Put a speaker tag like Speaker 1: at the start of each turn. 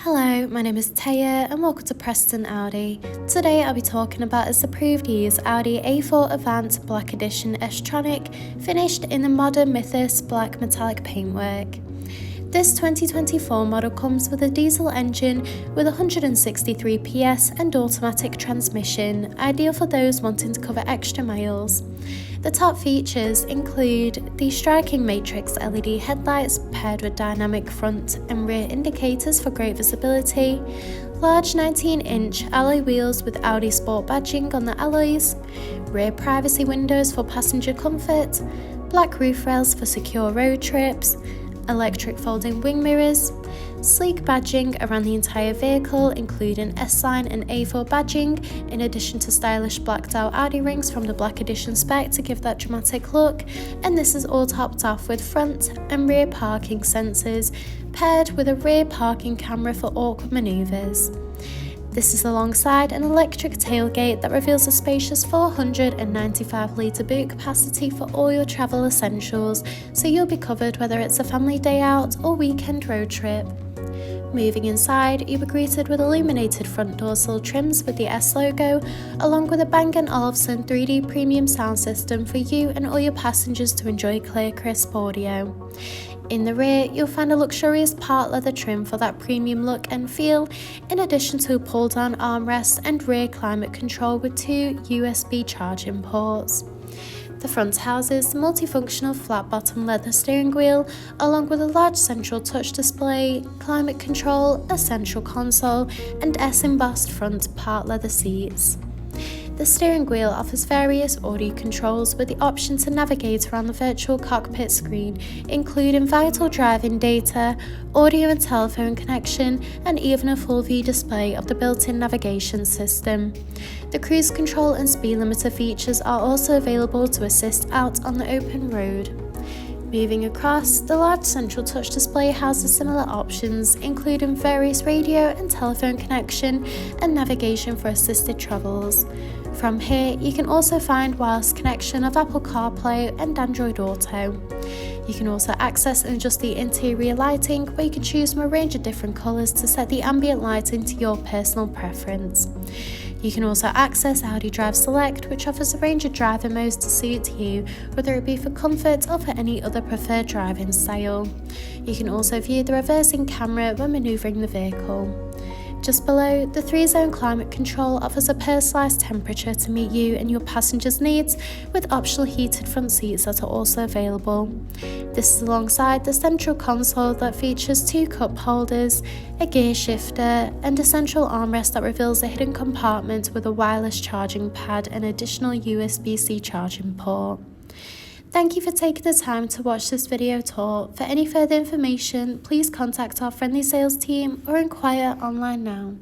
Speaker 1: Hello, my name is Taya and welcome to Preston Audi. Today I'll be talking about its approved use Audi A4 Avant Black Edition S-Tronic, finished in the modern Mythos Black metallic paintwork. This 2024 model comes with a diesel engine with 163 PS and automatic transmission, ideal for those wanting to cover extra miles. The top features include the striking matrix LED headlights paired with dynamic front and rear indicators for great visibility, large 19-inch alloy wheels with Audi Sport badging on the alloys, rear privacy windows for passenger comfort, black roof rails for secure road trips, electric folding wing mirrors, sleek badging around the entire vehicle including S-Line and A4 badging, in addition to stylish blacked out Audi rings from the Black Edition spec to give that dramatic look, and this is all topped off with front and rear parking sensors paired with a rear parking camera for awkward manoeuvres. This is alongside an electric tailgate that reveals a spacious 495-litre boot capacity for all your travel essentials, so you'll be covered whether it's a family day out or weekend road trip. Moving inside, you'll be greeted with illuminated front door sill trims with the S logo, along with a Bang & Olufsen 3D premium sound system for you and all your passengers to enjoy clear, crisp audio. In the rear, you'll find a luxurious part leather trim for that premium look and feel, in addition to a pull-down armrest and rear climate control with 2 USB charging ports. The front houses the multifunctional flat-bottom leather steering wheel, along with a large central touch display, climate control, a central console, and S-embossed front part leather seats. The steering wheel offers various audio controls with the option to navigate around the virtual cockpit screen, including vital driving data, audio and telephone connection, and even a full view display of the built-in navigation system. The cruise control and speed limiter features are also available to assist out on the open road. Moving across, the large central touch display houses similar options, including various radio and telephone connection and navigation for assisted travels. From here, you can also find wireless connection of Apple CarPlay and Android Auto. You can also access and adjust the interior lighting, where you can choose from a range of different colours to set the ambient lighting to your personal preference. You can also access Audi Drive Select, which offers a range of driving modes to suit you, whether it be for comfort or for any other preferred driving style. You can also view the reversing camera when manoeuvring the vehicle. Just below, the 3-zone climate control offers a personalised temperature to meet you and your passengers' needs, with optional heated front seats that are also available. This is alongside the central console that features 2 cup holders, a gear shifter, and a central armrest that reveals a hidden compartment with a wireless charging pad and additional USB-C charging port. Thank you for taking the time to watch this video tour. For any further information, please contact our friendly sales team or inquire online now.